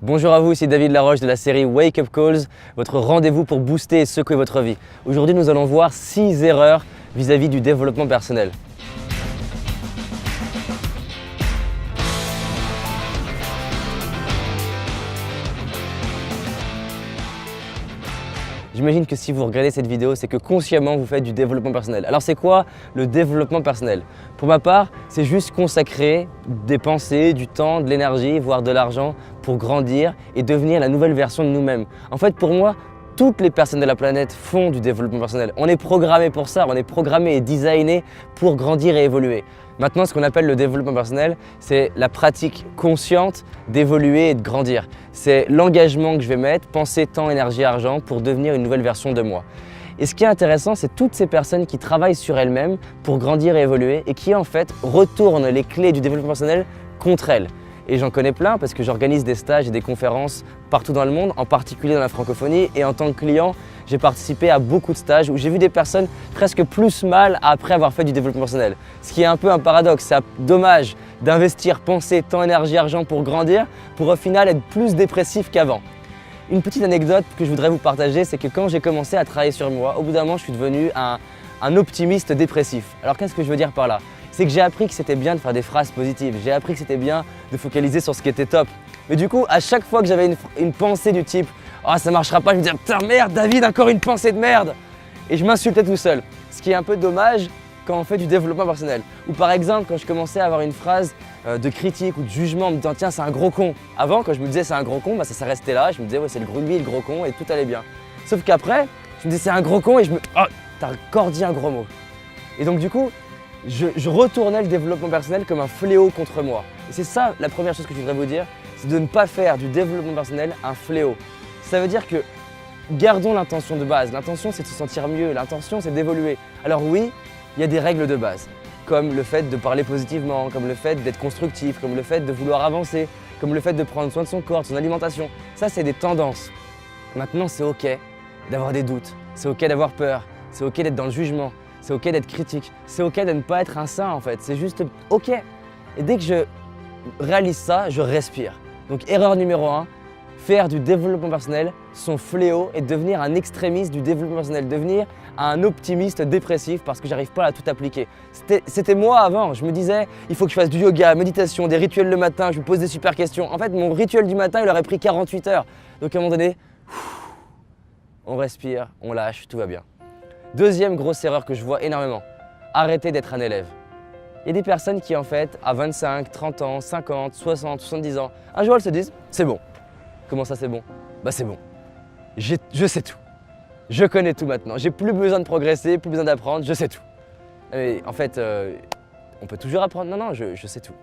Bonjour à vous, ici David Laroche de la série Wake Up Calls, votre rendez-vous pour booster et secouer votre vie. Aujourd'hui, nous allons voir 6 erreurs vis-à-vis du développement personnel. J'imagine que si vous regardez cette vidéo, c'est que consciemment vous faites du développement personnel. Alors c'est quoi le développement personnel? Pour ma part, c'est juste consacrer des pensées, du temps, de l'énergie, voire de l'argent pour grandir et devenir la nouvelle version de nous-mêmes. En fait, pour moi, toutes les personnes de la planète font du développement personnel. On est programmé pour ça, on est programmé et designé pour grandir et évoluer. Maintenant, ce qu'on appelle le développement personnel, c'est la pratique consciente d'évoluer et de grandir. C'est l'engagement que je vais mettre, penser, temps, énergie, argent pour devenir une nouvelle version de moi. Et ce qui est intéressant, c'est toutes ces personnes qui travaillent sur elles-mêmes pour grandir et évoluer et qui en fait retournent les clés du développement personnel contre elles. Et j'en connais plein parce que j'organise des stages et des conférences partout dans le monde, en particulier dans la francophonie. Et en tant que client, j'ai participé à beaucoup de stages où j'ai vu des personnes presque plus mal après avoir fait du développement personnel. Ce qui est un peu un paradoxe, c'est dommage d'investir pensée, temps, énergie, argent pour grandir, pour au final être plus dépressif qu'avant. Une petite anecdote que je voudrais vous partager, c'est que quand j'ai commencé à travailler sur moi, au bout d'un moment, je suis devenu un optimiste dépressif. Alors qu'est-ce que je veux dire par là? C'est que j'ai appris que c'était bien de faire des phrases positives, j'ai appris que c'était bien de focaliser sur ce qui était top. Mais du coup, à chaque fois que j'avais une pensée du type « Oh, ça marchera pas », je me disais « Putain, merde, David, encore une pensée de merde !» Et je m'insultais tout seul. Ce qui est un peu dommage quand on fait du développement personnel. Ou par exemple, quand je commençais à avoir une phrase de critique ou de jugement en me disant « Tiens, c'est un gros con ». Avant, quand je me disais « C'est un gros con », bah, ça restait là, je me disais « Ouais, c'est lui, le gros con » et tout allait bien. Sauf qu'après, je me disais « C'est un gros con » et « Oh, t'as encore dit un gros mot ». Et donc du coup, je retournais le développement personnel comme un fléau contre moi. Et c'est ça la première chose que je voudrais vous dire, c'est de ne pas faire du développement personnel un fléau. Ça veut dire que gardons l'intention de base. L'intention, c'est de se sentir mieux. L'intention, c'est d'évoluer. Alors oui, il y a des règles de base, comme le fait de parler positivement, comme le fait d'être constructif, comme le fait de vouloir avancer, comme le fait de prendre soin de son corps, de son alimentation. Ça, c'est des tendances. Maintenant, c'est OK d'avoir des doutes. C'est OK d'avoir peur. C'est OK d'être dans le jugement. C'est OK d'être critique, c'est OK de ne pas être un saint en fait, c'est juste OK. Et dès que je réalise ça, je respire. Donc erreur numéro 1, faire du développement personnel son fléau et devenir un extrémiste du développement personnel, devenir un optimiste dépressif parce que j'arrive pas à tout appliquer. C'était moi avant, je me disais il faut que je fasse du yoga, méditation, des rituels le matin, je me pose des super questions. En fait mon rituel du matin il aurait pris 48 heures. Donc à un moment donné, on respire, on lâche, tout va bien. Deuxième grosse erreur que je vois énormément, arrêter d'être un élève. Il y a des personnes qui en fait, à 25, 30 ans, 50, 60, 70 ans, un jour elles se disent « c'est bon ». Comment ça c'est bon? Bah c'est bon, je sais tout. Je connais tout maintenant, j'ai plus besoin de progresser, plus besoin d'apprendre, je sais tout. Mais en fait, on peut toujours apprendre, non, je sais tout.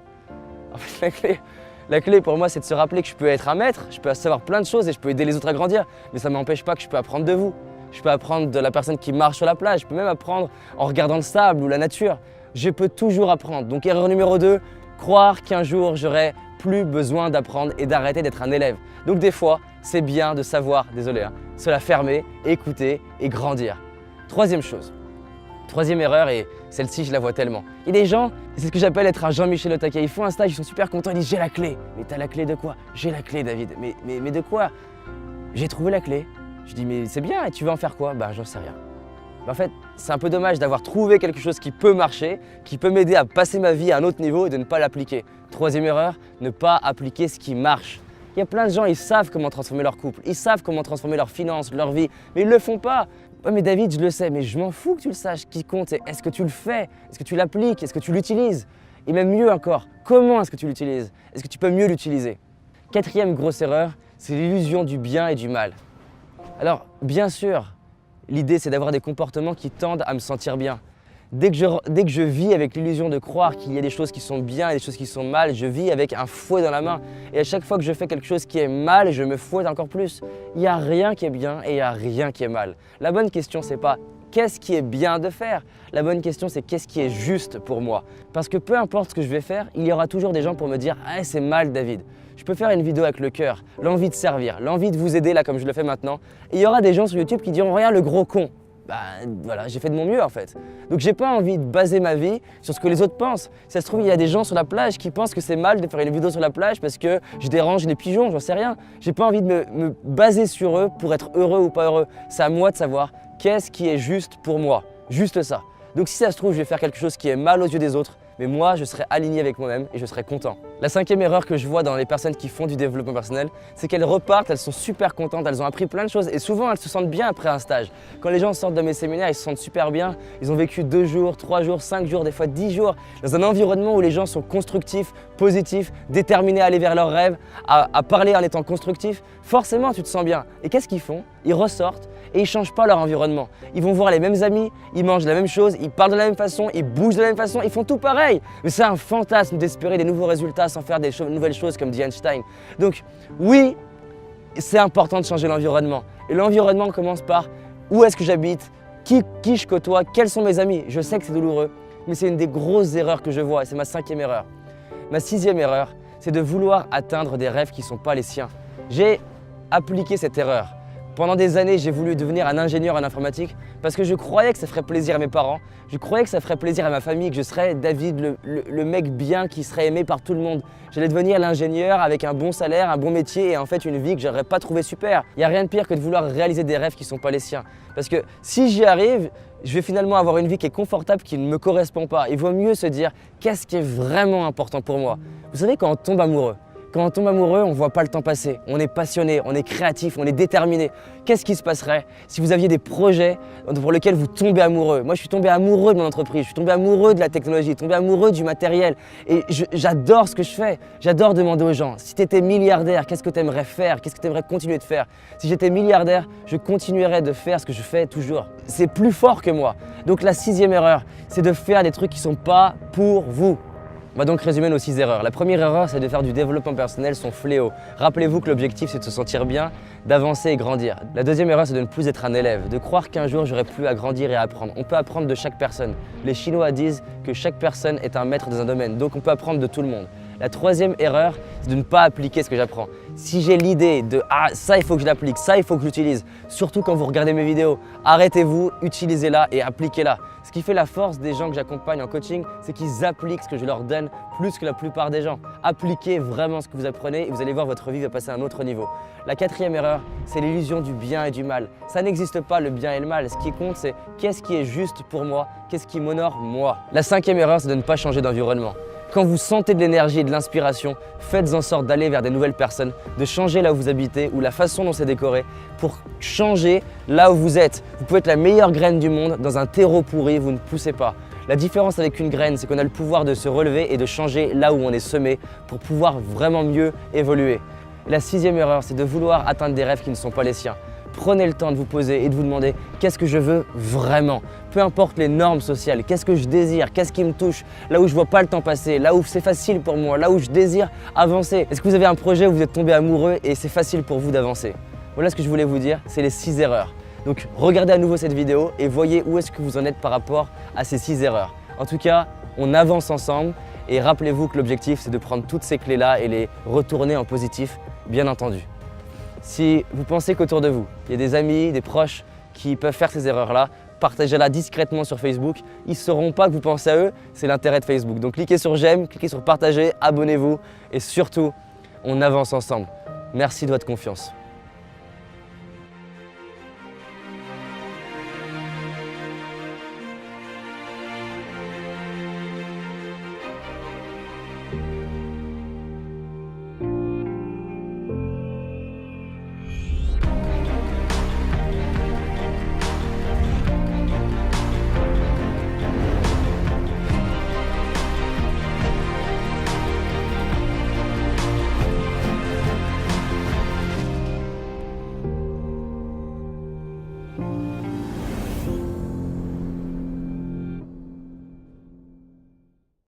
En fait, la clé pour moi c'est de se rappeler que je peux être un maître, je peux savoir plein de choses et je peux aider les autres à grandir, mais ça ne m'empêche pas que je peux apprendre de vous. Je peux apprendre de la personne qui marche sur la plage, je peux même apprendre en regardant le sable ou la nature. Je peux toujours apprendre. Donc erreur numéro 2, croire qu'un jour j'aurai plus besoin d'apprendre et d'arrêter d'être un élève. Donc des fois, c'est bien de savoir, désolé, se la fermer, écouter et grandir. Troisième chose, troisième erreur, et celle-ci je la vois tellement. Il y a des gens, c'est ce que j'appelle être un Jean-Michel Otake, ils font un stage, ils sont super contents, ils disent j'ai la clé. Mais t'as la clé de quoi? J'ai la clé David. Mais de quoi? J'ai trouvé la clé. Je dis mais c'est bien et tu veux en faire quoi? Bah j'en sais rien. En fait, c'est un peu dommage d'avoir trouvé quelque chose qui peut marcher, qui peut m'aider à passer ma vie à un autre niveau et de ne pas l'appliquer. Troisième erreur, ne pas appliquer ce qui marche. Il y a plein de gens, ils savent comment transformer leur couple, ils savent comment transformer leurs finances, leur vie, mais ils ne le font pas. Ouais, mais David, je le sais, mais je m'en fous que tu le saches. Ce qui compte, c'est est-ce que tu le fais? Est-ce que tu l'appliques? Est-ce que tu l'utilises? Et même mieux encore, comment est-ce que tu l'utilises? Est-ce que tu peux mieux l'utiliser? Quatrième grosse erreur, c'est l'illusion du bien et du mal. Alors, bien sûr, l'idée c'est d'avoir des comportements qui tendent à me sentir bien. Dès que je vis avec l'illusion de croire qu'il y a des choses qui sont bien et des choses qui sont mal, je vis avec un fouet dans la main. Et à chaque fois que je fais quelque chose qui est mal, je me fouette encore plus. Il n'y a rien qui est bien et il n'y a rien qui est mal. La bonne question c'est pas qu'est-ce qui est bien de faire? La bonne question c'est qu'est-ce qui est juste pour moi? Parce que peu importe ce que je vais faire, il y aura toujours des gens pour me dire « Ah c'est mal David ». Je peux faire une vidéo avec le cœur, l'envie de servir, l'envie de vous aider là comme je le fais maintenant. Et il y aura des gens sur YouTube qui diront « Regarde le gros con ». voilà, j'ai fait de mon mieux en fait. Donc j'ai pas envie de baser ma vie sur ce que les autres pensent. Si ça se trouve, il y a des gens sur la plage qui pensent que c'est mal de faire une vidéo sur la plage parce que je dérange les pigeons, j'en sais rien. J'ai pas envie de me baser sur eux pour être heureux ou pas heureux. C'est à moi de savoir qu'est-ce qui est juste pour moi, juste ça. Donc si ça se trouve, je vais faire quelque chose qui est mal aux yeux des autres, mais moi, je serai aligné avec moi-même et je serai content. La cinquième erreur que je vois dans les personnes qui font du développement personnel, c'est qu'elles repartent, elles sont super contentes, elles ont appris plein de choses et souvent elles se sentent bien après un stage. Quand les gens sortent de mes séminaires, ils se sentent super bien, ils ont vécu 2 jours, 3 jours, 5 jours, des fois 10 jours, dans un environnement où les gens sont constructifs, positifs, déterminés à aller vers leurs rêves, à parler en étant constructifs, forcément tu te sens bien. Et qu'est-ce qu'ils font? Ils ressortent et ils ne changent pas leur environnement. Ils vont voir les mêmes amis, ils mangent la même chose, ils parlent de la même façon, ils bougent de la même façon, ils font tout pareil. Mais c'est un fantasme d'espérer des nouveaux résultats sans faire des nouvelles choses comme dit Einstein. Donc oui, c'est important de changer l'environnement. Et l'environnement commence par où est-ce que j'habite, qui je côtoie, quels sont mes amis. Je sais que c'est douloureux, mais c'est une des grosses erreurs que je vois et c'est ma 5e erreur. Ma 6e erreur, c'est de vouloir atteindre des rêves qui ne sont pas les siens. J'ai appliqué cette erreur. Pendant des années, j'ai voulu devenir un ingénieur en informatique parce que je croyais que ça ferait plaisir à mes parents, je croyais que ça ferait plaisir à ma famille, que je serais David, le mec bien qui serait aimé par tout le monde. J'allais devenir l'ingénieur avec un bon salaire, un bon métier et en fait une vie que j'aurais pas trouvé super. Il n'y a rien de pire que de vouloir réaliser des rêves qui ne sont pas les siens. Parce que si j'y arrive, je vais finalement avoir une vie qui est confortable, qui ne me correspond pas. Il vaut mieux se dire qu'est-ce qui est vraiment important pour moi. Vous savez, quand on tombe amoureux, on ne voit pas le temps passer. On est passionné, on est créatif, on est déterminé. Qu'est-ce qui se passerait si vous aviez des projets pour lesquels vous tombez amoureux? Moi, je suis tombé amoureux de mon entreprise, je suis tombé amoureux de la technologie, tombé amoureux du matériel. Et j'adore ce que je fais. J'adore demander aux gens, si tu étais milliardaire, qu'est-ce que tu aimerais faire? Qu'est-ce que tu aimerais continuer de faire? Si j'étais milliardaire, je continuerais de faire ce que je fais toujours. C'est plus fort que moi. Donc la 6e erreur, c'est de faire des trucs qui ne sont pas pour vous. On va donc résumer nos 6 erreurs. La première erreur, c'est de faire du développement personnel son fléau. Rappelez-vous que l'objectif, c'est de se sentir bien, d'avancer et grandir. La deuxième erreur, c'est de ne plus être un élève, de croire qu'un jour, j'aurai plus à grandir et à apprendre. On peut apprendre de chaque personne. Les Chinois disent que chaque personne est un maître dans un domaine, donc on peut apprendre de tout le monde. La troisième erreur, c'est de ne pas appliquer ce que j'apprends. Si j'ai l'idée de « Ah, ça, il faut que je l'applique, ça, il faut que j'utilise », surtout quand vous regardez mes vidéos, arrêtez-vous, utilisez-la et appliquez-la. Ce qui fait la force des gens que j'accompagne en coaching, c'est qu'ils appliquent ce que je leur donne plus que la plupart des gens. Appliquez vraiment ce que vous apprenez et vous allez voir votre vie va passer à un autre niveau. La 4e erreur, c'est l'illusion du bien et du mal. Ça n'existe pas le bien et le mal. Ce qui compte, c'est qu'est-ce qui est juste pour moi, qu'est-ce qui m'honore moi. La 5e erreur, c'est de ne pas changer d'environnement. Quand vous sentez de l'énergie et de l'inspiration, faites en sorte d'aller vers des nouvelles personnes, de changer là où vous habitez ou la façon dont c'est décoré pour changer là où vous êtes. Vous pouvez être la meilleure graine du monde dans un terreau pourri, vous ne poussez pas. La différence avec une graine, c'est qu'on a le pouvoir de se relever et de changer là où on est semé pour pouvoir vraiment mieux évoluer. Et la 6e erreur, c'est de vouloir atteindre des rêves qui ne sont pas les siens. Prenez le temps de vous poser et de vous demander qu'est-ce que je veux vraiment. Peu importe les normes sociales, qu'est-ce que je désire, qu'est-ce qui me touche, là où je vois pas le temps passer, là où c'est facile pour moi, là où je désire avancer. Est-ce que vous avez un projet où vous êtes tombé amoureux et c'est facile pour vous d'avancer? Voilà ce que je voulais vous dire, c'est les 6 erreurs. Donc regardez à nouveau cette vidéo et voyez où est-ce que vous en êtes par rapport à ces 6 erreurs. En tout cas, on avance ensemble et rappelez-vous que l'objectif c'est de prendre toutes ces clés-là et les retourner en positif, bien entendu. Si vous pensez qu'autour de vous, il y a des amis, des proches qui peuvent faire ces erreurs-là, partagez-la discrètement sur Facebook. Ils ne sauront pas que vous pensez à eux, c'est l'intérêt de Facebook. Donc cliquez sur j'aime, cliquez sur partager, abonnez-vous et surtout, on avance ensemble. Merci de votre confiance.